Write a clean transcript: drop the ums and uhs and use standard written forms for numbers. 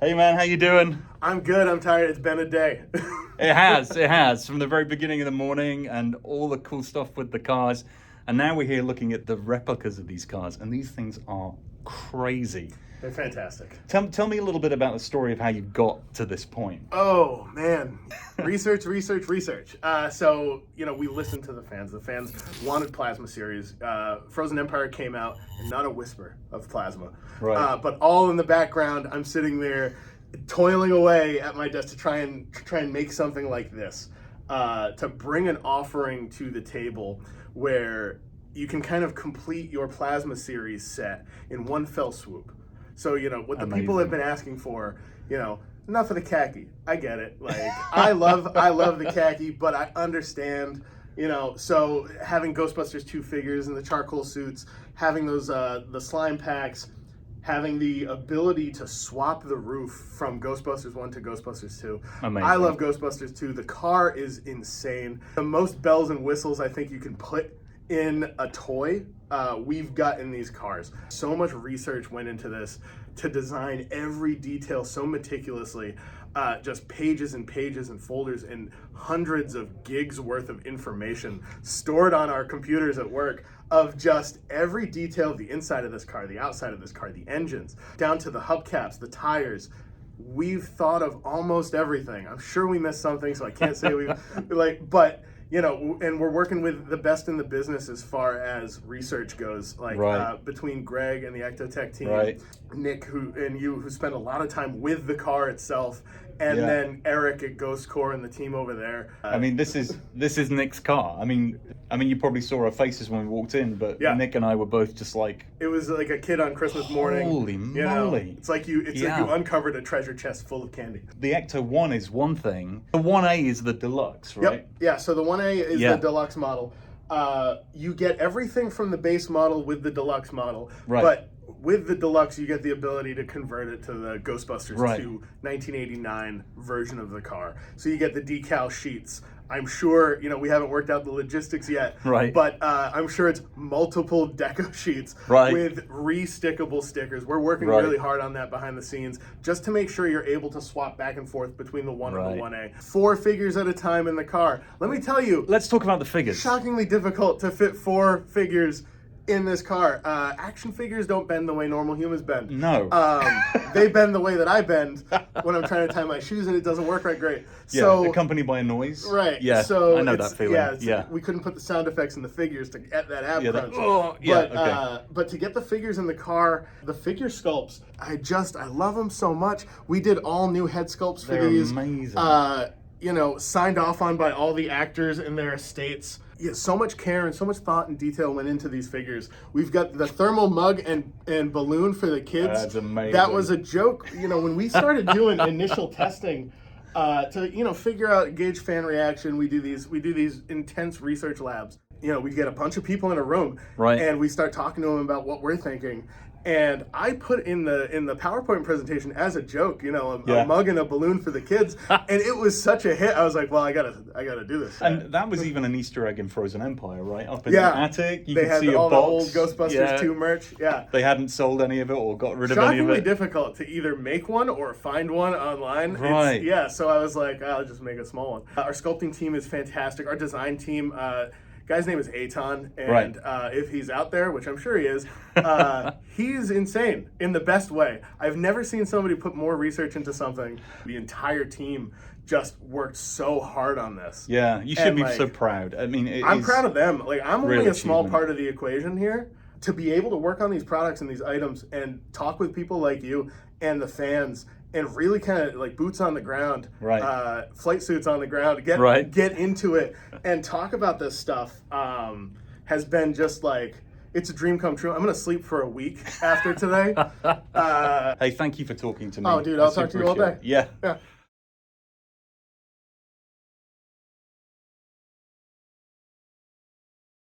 Hey man, how you doing? I'm good. I'm tired. It's been a day. It has, from the very beginning of the morning and all the cool stuff with the cars. And now we're here looking at the replicas of these cars, and these things are crazy. They're fantastic. Tell me a little bit about the story of how you got to this point. Oh, man. Research. So, we listened to the fans. The fans wanted Plasma series. Frozen Empire came out, and not a whisper of Plasma. Right. But all in the background, I'm sitting there toiling away at my desk to try and make something like this. To bring an offering to the table where you can kind of complete your Plasma series set in one fell swoop. So, what the people have been asking for, enough of the khaki. I get it. Like, I love the khaki, but I understand, so having Ghostbusters 2 figures and the charcoal suits, having those, the slime packs, having the ability to swap the roof from Ghostbusters 1 to Ghostbusters 2. Amazing. I love Ghostbusters 2. The car is insane. The most bells and whistles I think you can put in a toy, we've got in these cars. So much research went into this to design every detail so meticulously. Just pages and pages and folders and hundreds of gigs worth of information stored on our computers at work of just every detail of the inside of this car, the outside of this car, the engines, down to the hubcaps, the tires. We've thought of almost everything. I'm sure we missed something, so I can't say but and we're working with the best in the business as far as research goes. Between Greg and the Ectotech team, Nick who spend a lot of time with the car itself, and then Eric at Ghost Core and the team over there. This is Nick's car. I mean, you probably saw our faces when we walked in, but Nick and I were both just like, it was like a kid on Christmas morning. Holy moly! It's like you uncovered a treasure chest full of candy. The Ecto1 is one thing. The 1A is the deluxe, right? Yep. Yeah. So the 1A is the deluxe model. You get everything from the base model with the deluxe model, but with the deluxe, you get the ability to convert it to the Ghostbusters 2 1989 version of the car. So you get the decal sheets. I'm sure, we haven't worked out the logistics yet, but I'm sure it's multiple deco sheets with re-stickable stickers. We're working really hard on that behind the scenes just to make sure you're able to swap back and forth between the 1 and the 1A. 4 figures at a time in the car. Let me tell you. Let's talk about the figures. Shockingly difficult to fit 4 figures in this car. Action figures don't bend the way normal humans bend. No. They bend the way that I bend when I'm trying to tie my shoes, and it doesn't work right great. So accompanied by a noise. Right. Yeah. So I know that feeling. We couldn't put the sound effects in the figures to get that ab crunch. But to get the figures in the car, the figure sculpts, I love them so much. We did all new head sculpts for these. Amazing. Signed off on by all the actors and their estates. Yeah, so much care and so much thought and detail went into these figures. We've got the thermal mug and balloon for the kids. That's amazing. That was a joke. When we started doing initial testing to figure out, gauge fan reaction, we do these intense research labs. We get a bunch of people in a room, and we start talking to them about what we're thinking. And I put in the PowerPoint presentation as a joke, a mug and a balloon for the kids, and it was such a hit. I was like, well, I gotta do this. And that was even an Easter egg in Frozen Empire, right? Up in the attic, you could see all a box. The old Ghostbusters 2 merch. Yeah, they hadn't sold any of it or got rid of any of it. Shockingly difficult to either make one or find one online. Right. So I was like, I'll just make a small one. Our sculpting team is fantastic. Our design team. Guy's name is Aton, and if he's out there, which I'm sure he is, he's insane in the best way. I've never seen somebody put more research into something. The entire team just worked so hard on this. Yeah, you should be so proud. I'm proud of them. I'm only a small part of the equation here. To be able to work on these products and these items and talk with people like you and the fans and really kind of boots on the ground, flight suits on the ground, get into it and talk about this stuff has been just it's a dream come true. I'm going to sleep for a week after today. Hey, thank you for talking to me. Oh, dude, I'll talk to you all day. Yeah.